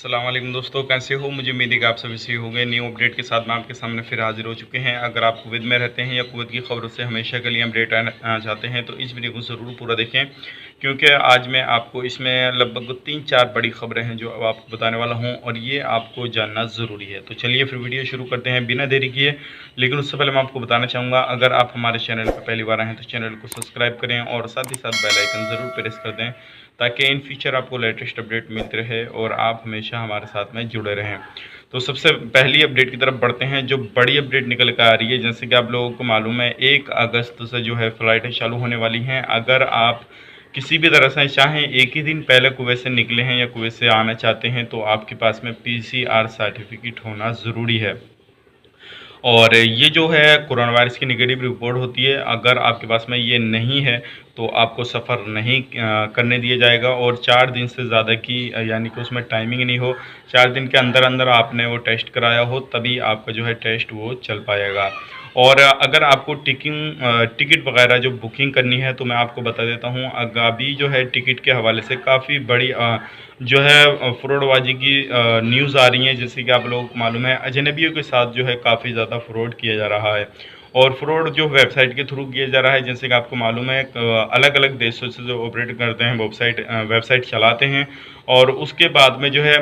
अस्सलाम वालेकुम दोस्तों, कैसे हो? मुझे उम्मीद है कि आप सभी सही हो गए। न्यू अपडेट के साथ मैं आपके सामने फिर हाजिर हो चुके हैं। अगर आप कुवैत में रहते हैं या कुवैत की खबरों से हमेशा के लिए अपडेट आना चाहते हैं तो इस वीडियो को ज़रूर पूरा देखें, क्योंकि आज मैं आपको इसमें लगभग 3-4 बड़ी खबरें हैं जो अब आपको बताने वाला हूँ और ये आपको जानना ज़रूरी है। तो चलिए फिर वीडियो शुरू करते हैं बिना देरी किए। लेकिन उससे पहले मैं आपको बताना चाहूँगा, अगर आप हमारे चैनल पर पहली बार आए हैं तो चैनल को सब्सक्राइब करें और साथ ही साथ बेल आइकन ज़रूर प्रेस कर दें, ताकि इन फ्यूचर आपको लेटेस्ट अपडेट मिलते रहे और आप हमेशा हमारे साथ में जुड़े रहें। तो सबसे पहली अपडेट की तरफ बढ़ते हैं, जो बड़ी अपडेट निकल कर आ रही है। जैसे कि आप लोगों को मालूम है, 1 अगस्त से जो है फ़्लाइटें चालू होने वाली हैं। अगर आप किसी भी तरह से चाहें एक ही दिन पहले कुवैत से निकले हैं या कुवैत से आना चाहते हैं तो आपके पास में पीसीआर सर्टिफिकेट होना ज़रूरी है। और ये जो है कोरोना वायरस की नेगेटिव रिपोर्ट होती है, अगर आपके पास में ये नहीं है तो आपको सफ़र नहीं करने दिया जाएगा। और 4 दिन से ज़्यादा की यानी कि उसमें टाइमिंग नहीं हो, 4 दिन के अंदर अंदर आपने वो टेस्ट कराया हो तभी आपका जो है टेस्ट वो चल पाएगा। और अगर आपको टिकट वगैरह जो बुकिंग करनी है तो मैं आपको बता देता हूँ, अभी जो है टिकट के हवाले से काफ़ी बड़ी जो है फ्रॉडबाजी की न्यूज़ आ रही है। जैसे कि आप लोगों को मालूम है, अजनबियों के साथ जो है काफ़ी ज़्यादा फ्रॉड किया जा रहा है। और फ्रॉड जो वेबसाइट के थ्रू किया जा रहा है, जैसे कि आपको मालूम है, अलग अलग देशों से जो ऑपरेट करते हैं वेबसाइट चलाते हैं और उसके बाद में जो है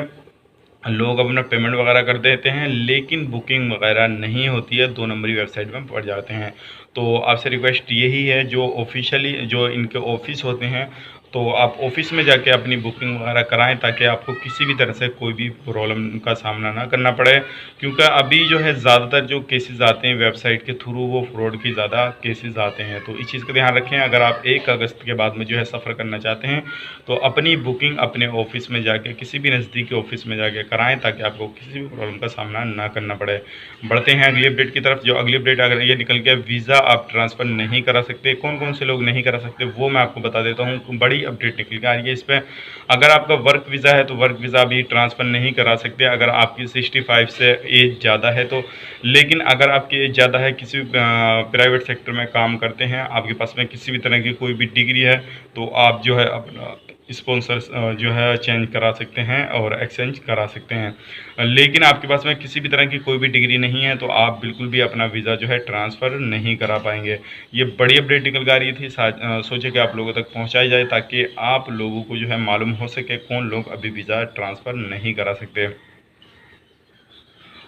लोग अपना पेमेंट वगैरह कर देते हैं, लेकिन बुकिंग वगैरह नहीं होती है, 2 नंबरी वेबसाइट में पड़ जाते हैं। तो आपसे रिक्वेस्ट यही है, जो ऑफिशियली जो इनके ऑफिस होते हैं तो आप ऑफिस में जाके अपनी बुकिंग वगैरह कराएं, ताकि आपको किसी भी तरह से कोई भी प्रॉब्लम का सामना ना करना पड़े। क्योंकि अभी जो है ज़्यादातर जो केसेस आते हैं वेबसाइट के थ्रू, वो फ्रॉड की ज़्यादा केसेस आते हैं। तो इस चीज़ का ध्यान रखें। अगर आप 1 अगस्त के बाद में जो है सफ़र करना चाहते हैं तो अपनी बुकिंग अपने ऑफिस में जाके, किसी भी नज़दीकी ऑफिस में जाके कराएं, ताकि आपको किसी भी प्रॉब्लम का सामना ना करना पड़े। बढ़ते हैं अगली अपडेट की तरफ। जो अगली अपडेट अगर ये निकल गया, वीज़ा आप ट्रांसफ़र नहीं करा सकते। कौन कौन से लोग नहीं करा सकते वो मैं आपको बता देता हूँ। बड़ी अपडेट निकल के आ रही है इस पर। अगर आपका वर्क वीज़ा है तो वर्क वीज़ा भी ट्रांसफ़र नहीं करा सकते अगर आपकी 65 से एज ज़्यादा है तो। लेकिन अगर आपकी एज ज़्यादा है, किसी प्राइवेट सेक्टर में काम करते हैं, आपके पास में किसी भी तरह की कोई भी डिग्री है, तो आप जो है अपना स्पॉन्सर जो है चेंज करा सकते हैं और एक्सचेंज करा सकते हैं। लेकिन आपके पास में किसी भी तरह की कोई भी डिग्री नहीं है तो आप बिल्कुल भी अपना वीज़ा जो है ट्रांसफ़र नहीं करा पाएंगे। ये बड़ी अपडेट निकल कर आ रही थी, सोचे कि आप लोगों तक पहुंचाई जाए, ताकि आप लोगों को जो है मालूम हो सके कौन लोग अभी वीज़ा ट्रांसफ़र नहीं करा सकते।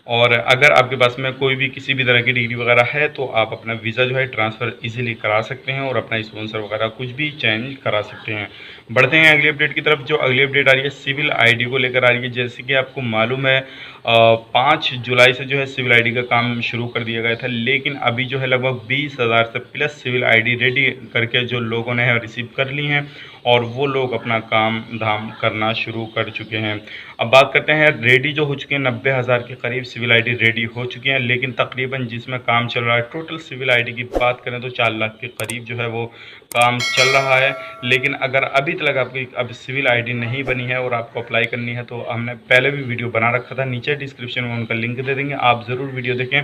और अगर आपके पास में कोई भी किसी भी तरह की डिग्री वगैरह है तो आप अपना वीज़ा जो है ट्रांसफ़र इजीली करा सकते हैं और अपना स्पॉन्सर वगैरह कुछ भी चेंज करा सकते हैं। बढ़ते हैं अगली अपडेट की तरफ। जो अगली अपडेट आ रही है सिविल आईडी को लेकर आ रही है। जैसे कि आपको मालूम है, 5 जुलाई से जो है सिविल आईडी का काम शुरू कर दिया गया था, लेकिन अभी जो है लगभग 20,000 से प्लस सिविल आईडी रेडी करके जो लोगों ने रिसीव कर ली हैं और वो लोग अपना काम धाम करना शुरू कर चुके हैं। अब बात करते हैं, रेडी जो हो चुके हैं 90,000 के करीब सिविल आईडी रेडी हो चुकी हैं, लेकिन तकरीबन जिसमें काम चल रहा है, टोटल सिविल आईडी की बात करें तो 4 लाख के करीब जो है वो काम चल रहा है। लेकिन अगर अभी तक आपकी अब सिविल आईडी नहीं बनी है और आपको अप्लाई करनी है तो हमने पहले भी वीडियो बना रखा था, नीचे डिस्क्रिप्शन में उनका लिंक दे देंगे, आप ज़रूर वीडियो देखें।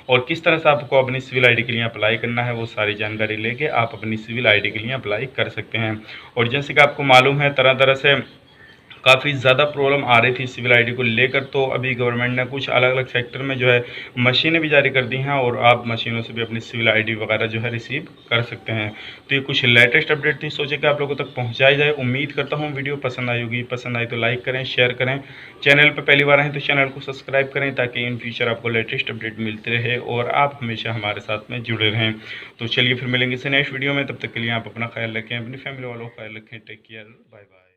और किस तरह से आपको अपनी सिविल आईडी के लिए अप्लाई करना है वो सारी जानकारी लेके आप अपनी सिविल आईडी के लिए अप्लाई कर सकते हैं। और जैसे कि आपको मालूम है, तरह तरह से काफ़ी ज़्यादा प्रॉब्लम आ रही थी सिविल आईडी को लेकर, तो अभी गवर्नमेंट ने कुछ अलग अलग सेक्टर में जो है मशीनें भी जारी कर दी हैं और आप मशीनों से भी अपनी सिविल आईडी वगैरह जो है रिसीव कर सकते हैं। तो ये कुछ लेटेस्ट अपडेट थी, सोचे कि आप लोगों तक पहुंचाई जाए। उम्मीद करता हूं वीडियो पसंद आई होगी। पसंद आई तो लाइक करें, शेयर करें। चैनल पर पहली बार आएँ तो चैनल को सब्सक्राइब करें, ताकि इन फ्यूचर आपको लेटेस्ट अपडेट मिलते रहे और आप हमेशा हमारे साथ में जुड़े रहें। तो चलिए फिर मिलेंगे इसे नेक्स्ट वीडियो में। तब तक के लिए आप अपना ख्याल रखें, अपनी फैमिली वालों का ख्याल रखें। Take care, bye bye.